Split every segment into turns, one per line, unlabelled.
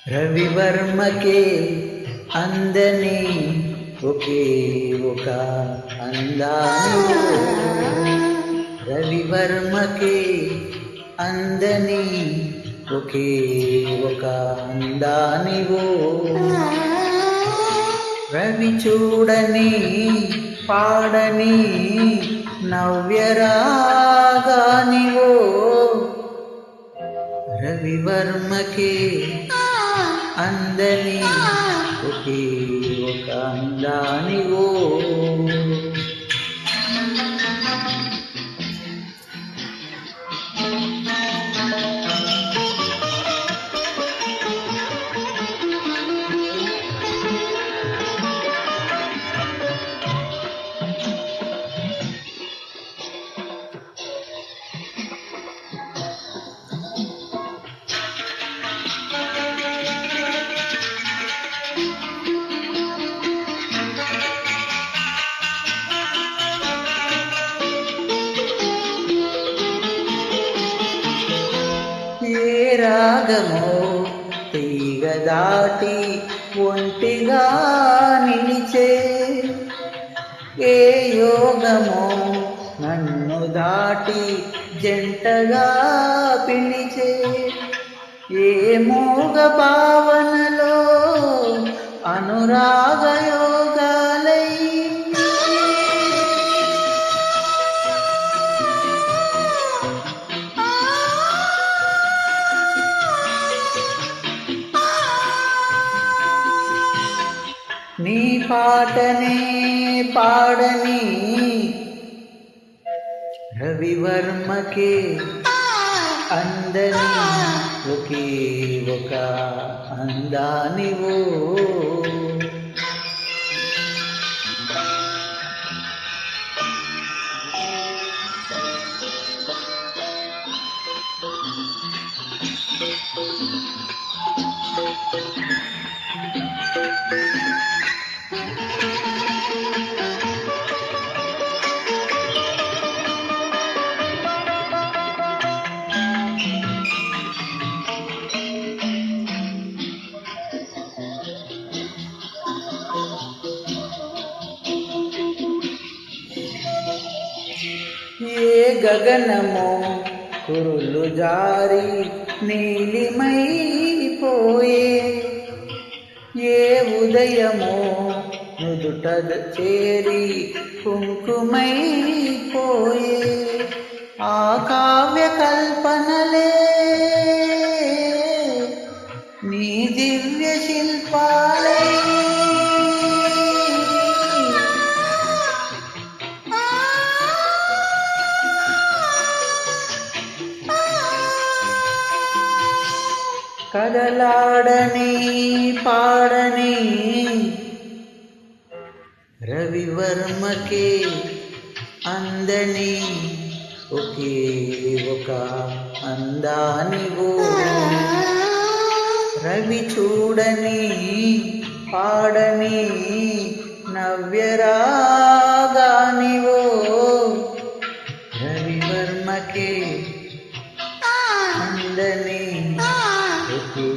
రవివర్మకే అందని ఒకే ఒక అందానివో, రవివర్మకే అందని ఒకే ఒక అందానివో, రవి చూడని పాడని నవ్యరాగానివో, రవివర్మకే అందని ఒకే ఒక అందానివో. ఏ రాగమో తీగ దాటి ఒంటిగా నిలిచే, ఏ యోగమో నన్ను దాటి జంటగా పిలిచే, ఏ మోగ భావనలో అనురాగ యోగాలై, నీ పాటనే పాడని రవివర్మకే అందని ఒకే ఒక అందానివో. ఏ గగనమో కురులు జారి నీలిమైపోయే, ఏ ఉదయమో నుదుట చేరి కుంకుమైపోయే, ఆ కావ్య కల్పనలే నీ దివ్య శిల్పాలే, కదలాడని పాడని రవివర్మకే అందని ఒకే ఒక అందానివో, రవి చూడని పాడని నవ్యరాగానివో, రవివర్మకే అందని ఒకే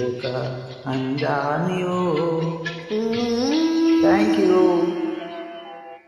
ఒక అందానివో. Thank you.